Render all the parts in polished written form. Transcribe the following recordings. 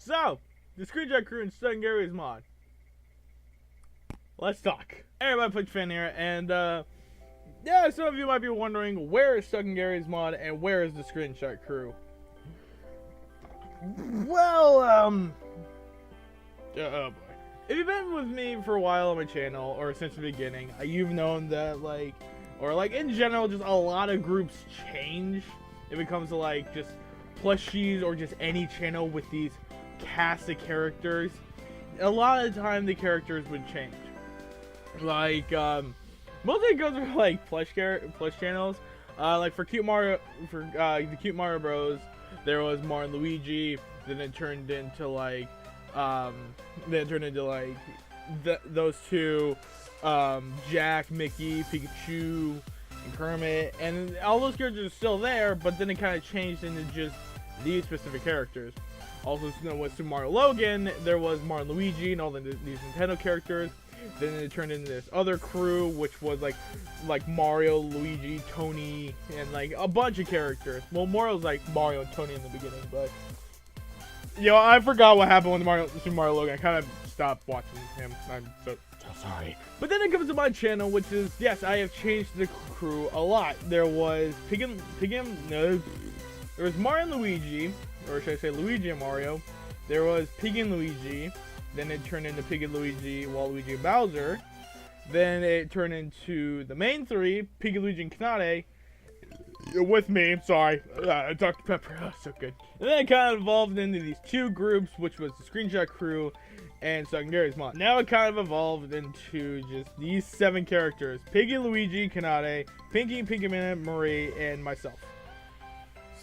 So, the Screenshot Crew and Stuck in Gary's mod. Let's talk. Everybody, PlushLuigiFan here, and yeah, some of you might be wondering where is Stuck in Gary's mod and where is the Screenshot Crew. Well, oh boy. If you've been with me for a while on my channel, or since the beginning, you've known that, in general, just a lot of groups change if it comes to, just plushies or just any channel with these cast of characters. A lot of the time, the characters would change. Mostly it goes for, plush channels. For Cute Mario, the Cute Mario Bros, there was Mario and Luigi, then it turned into, those two, Jack, Mickey, Pikachu, and Kermit, and all those characters are still there, but then it kind of changed into just these specific characters. Also, with Super Mario Logan, there was Mario and Luigi and all these Nintendo characters. Then it turned into this other crew, which was like Mario, Luigi, Tony, and a bunch of characters. Well, Mario's like Mario and Tony in the beginning, but I forgot what happened with Super Mario Logan. I kind of stopped watching him. I'm so sorry. But then it comes to my channel, which is, yes, I have changed the crew a lot. There was there was Mario and Luigi, or should I say Luigi and Mario. There was Piggy and Luigi. Then it turned into Piggy and Luigi, Waluigi and Bowser. Then it turned into the main three, Piggy, Luigi, and Kanade. With me, sorry. Dr. Pepper, oh, so good. And then it kind of evolved into these two groups, which was the Screenshot Crew and Stuck in Gary's mod. Now it kind of evolved into just these 7 characters: Piggy, Luigi, Kanade, Pinky Man, Marie, and myself.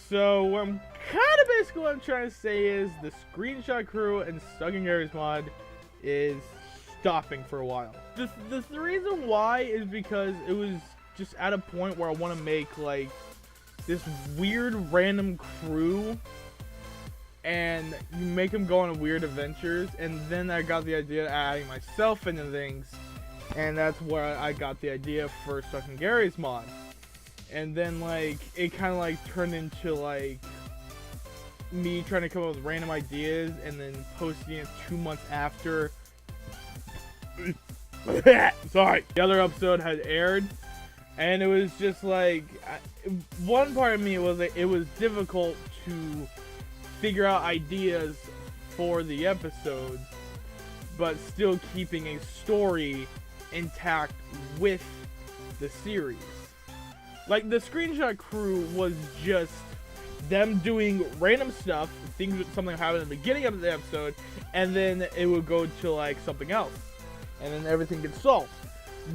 So basically what I'm trying to say is the Screenshot Crew and Stuck in Gary's mod is stopping for a while. The reason why is because it was just at a point where I want to make this weird random crew and you make them go on weird adventures, and then I got the idea of adding myself into things, and that's where I got the idea for Stuck in Gary's mod. And then it kind of turned into me trying to come up with random ideas and then posting it 2 months after sorry, the other episode had aired, and it was just one part of me was it was difficult to figure out ideas for the episodes, but still keeping a story intact with the series. The Screenshot Crew was just them doing random stuff, something happened at the beginning of the episode, and then it would go to something else, and then everything gets solved.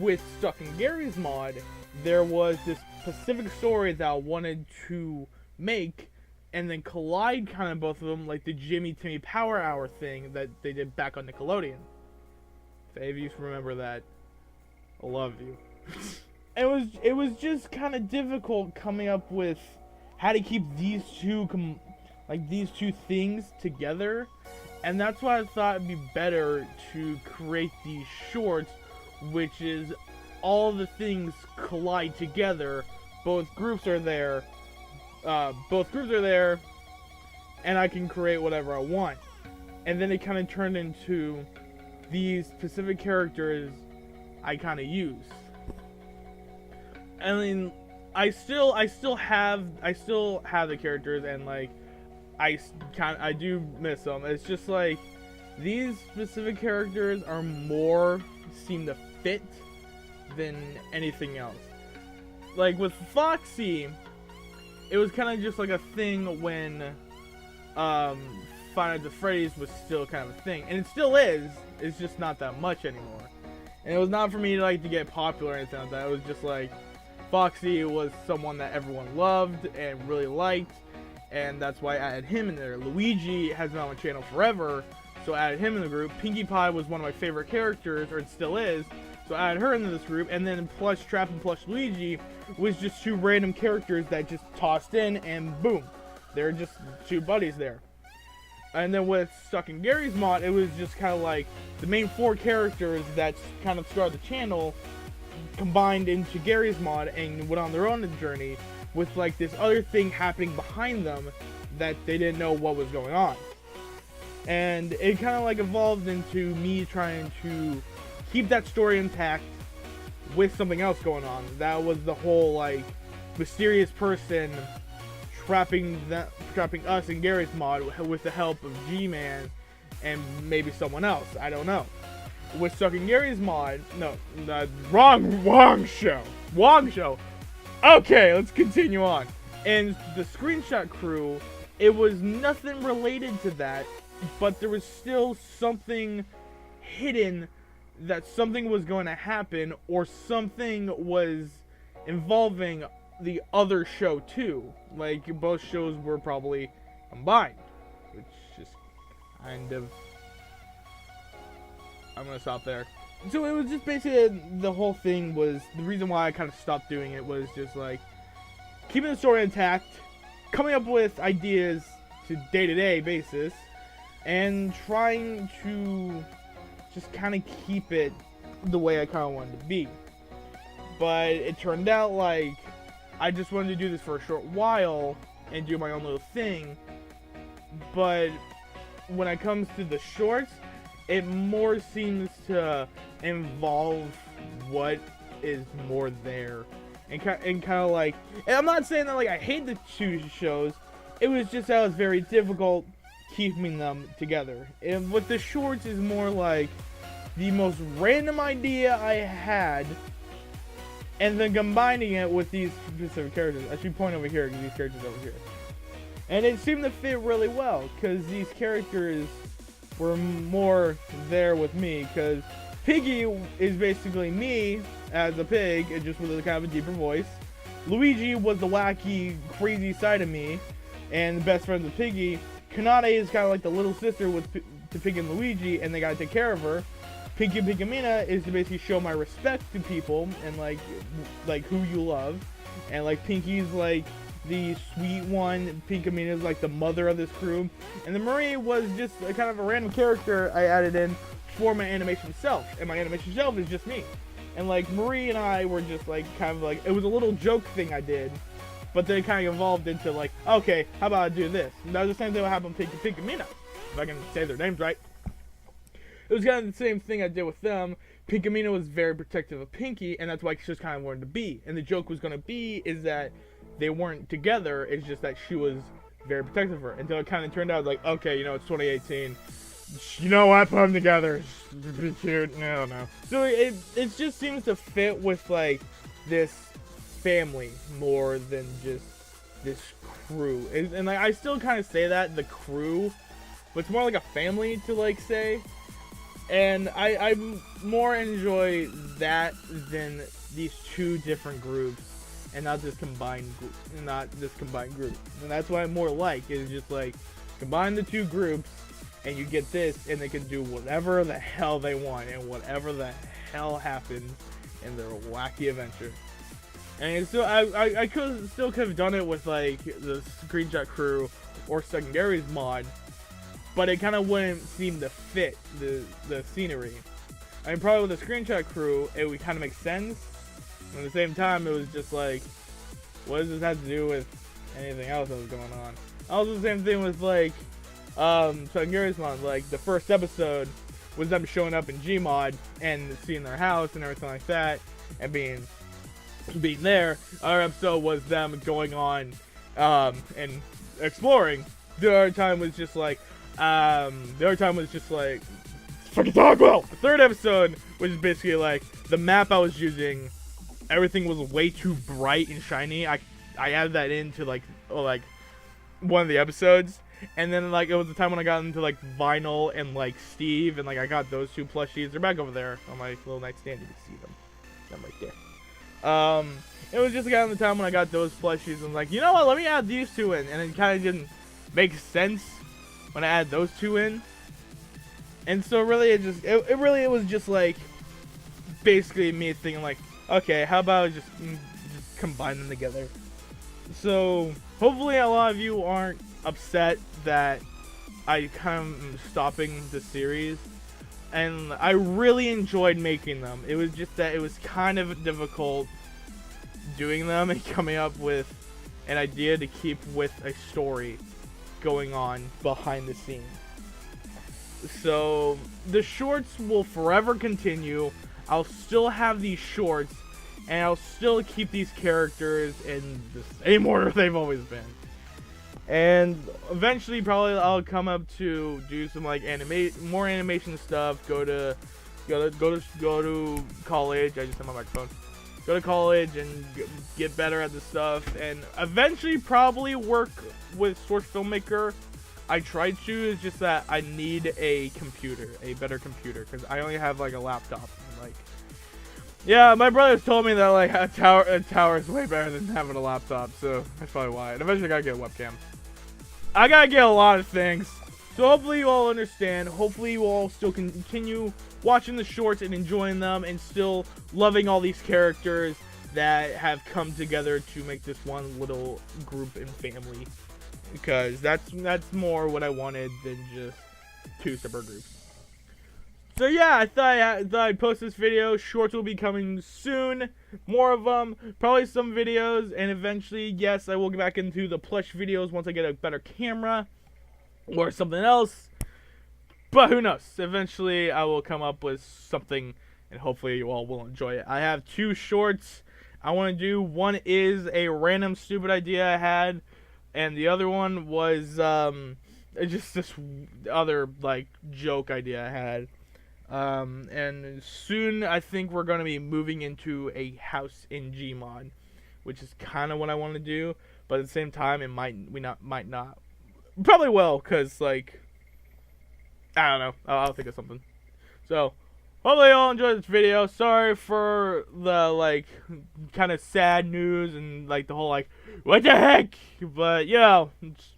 With Stuck in Gary's mod, there was this specific story that I wanted to make, and then collide kind of both of them, like the Jimmy Timmy Power Hour thing that they did back on Nickelodeon. If any of you remember that, I love you. It was just kind of difficult coming up with how to keep these two things together, and that's why I thought it'd be better to create these shorts, which is all the things collide together. Both groups are there, and I can create whatever I want. And then it kind of turned into these specific characters I kind of use. I mean, I still have the characters, and I do miss them. It's just these specific characters are more seem to fit than anything else. With Foxy, it was kind of just a thing when Five Nights at Freddy's was still kind of a thing, and it still is. It's just not that much anymore. And it was not for me to get popular or anything like that. It was just Foxy was someone that everyone loved and really liked, and that's why I added him in there. Luigi has been on my channel forever, so I added him in the group. Pinkie Pie was one of my favorite characters, or it still is, so I added her into this group. And then Plush Trap and Plush Luigi was just 2 random characters that just tossed in, and boom, they're just 2 buddies there. And then with Stuck in Gary's mod, it was just kind of the main 4 characters that kind of started the channel combined into Gary's mod and went on their own journey with this other thing happening behind them that they didn't know what was going on. And it kind of like evolved into me trying to keep that story intact with something else going on. That was the whole like mysterious person trapping us in Gary's mod with the help of G-Man and maybe someone else. I don't know. With Stuck in Gary's mod, no, wrong show. Okay, let's continue on. And the Screenshot Crew, it was nothing related to that, but there was still something hidden that something was going to happen or something was involving the other show too. Like, both shows were probably combined, which just kind of... I'm going to stop there. So it was just basically, the whole thing was, the reason why I kind of stopped doing it was just like, keeping the story intact, coming up with ideas to day-to-day basis, and trying to just kind of keep it the way I kind of wanted to be. But it turned out like, I just wanted to do this for a short while, and do my own little thing, but when it comes to the shorts, it more seems to involve what is more there, and kind of like, and I'm not saying that like I hate the two shows, it was just that it was very difficult keeping them together. And with the shorts is more like the most random idea I had, and then combining it with these specific characters. I should point over here because these characters over here, and it seemed to fit really well because these characters were more there with me, because Piggy is basically me as a pig, just with a kind of a deeper voice. Luigi was the wacky, crazy side of me, and the best friends with Piggy. Kanade is kind of like the little sister to Piggy and Luigi, and they gotta take care of her. Pinky and Pinkamena is to basically show my respect to people, and like who you love. And like Pinky's like the sweet one, Pinkamena is like the mother of this crew, and the Marie was just a kind of a random character I added in for my animation self, and my animation self is just me. And like Marie and I were just like kind of like, it was a little joke thing I did, but then it kind of evolved into like, okay, how about I do this? And that was the same thing that happened with Pinky and Pinkamena, if I can say their names right. It was kind of the same thing I did with them. Pinkamena was very protective of Pinky, and that's why she just kind of wanted to be. And the joke was going to be is that they weren't together, it's just that she was very protective of her. Until it kind of turned out like, okay, you know, it's 2018. You know what, put them together. Be cute. No. So it just seems to fit with like this family more than just this crew. And like, I still kind of say that, the crew, but it's more like a family to like say. And I more enjoy that than these two different groups, and not this combined group. And that's what I more like, is just like, combine the two groups, and you get this, and they can do whatever the hell they want, and whatever the hell happens in their wacky adventure. And so I could have done it with like the Screenshot Crew or Secondary's mod, but it kind of wouldn't seem to fit the scenery. I mean, probably with the Screenshot Crew, it would kind of make sense. And at the same time, it was just like, what does this have to do with anything else that was going on? Also, the same thing with like, Secondary's mod. Like, the first episode was them showing up in Gmod and seeing their house and everything like that, and being there. Our episode was them going on and exploring. The other time was just like, fucking talk well. The third episode was basically like, the map I was using, everything was way too bright and shiny. I added that into like one of the episodes, and then like it was the time when I got into like Vinyl and like Steve, and like I got those two plushies. They're back over there on my little nightstand. You can see them. I'm right there. It was just kind of the time when I got those plushies, and like, you know what? Let me add these two in, and it kind of didn't make sense when I add those two in. And so really it was just like basically me thinking like, okay, how about just combine them together. So hopefully a lot of you aren't upset that I kind of am stopping the series, and I really enjoyed making them. It was just that it was kind of difficult doing them and coming up with an idea to keep with a story going on behind the scenes. So the shorts will forever continue. I'll still have these shorts, and I'll still keep these characters in the same order they've always been. And eventually, probably I'll come up to do some like more animation stuff. Go to college. I just have my microphone. Go to college and get better at the stuff, and eventually probably work with Source Filmmaker. I tried to. It's just that I need a computer, a better computer, because I only have like a laptop. And, like, yeah, my brothers told me that like a tower is way better than having a laptop, so that's probably why. And eventually, I gotta get a webcam. I gotta get a lot of things. So hopefully you all understand. Hopefully you all still continue watching the shorts and enjoying them, and still loving all these characters that have come together to make this one little group and family. Because that's more what I wanted than just two separate groups. So yeah, I thought I'd post this video. Shorts will be coming soon. More of them. Probably some videos. And eventually, yes, I will get back into the plush videos once I get a better camera. Or something else. But who knows? Eventually, I will come up with something. And hopefully, you all will enjoy it. I have 2 shorts I want to do. One is a random stupid idea I had. And the other one was just this other like joke idea I had. And soon I think we're going to be moving into a house in Gmod, which is kind of what I want to do, but at the same time it might not. Probably will, cuz like I don't know. I'll think of something. So, hopefully you all enjoyed this video. Sorry for the like kind of sad news and like the whole like what the heck, but you know, it's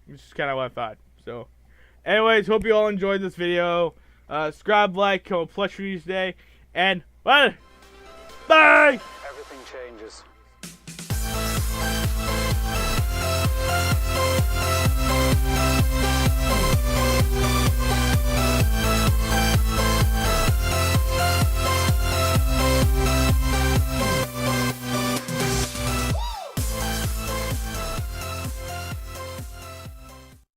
just kind of what I thought. So, anyways, hope you all enjoyed this video. Subscribe, like, comment, Plush Reviews Day, and bye. Everything changes.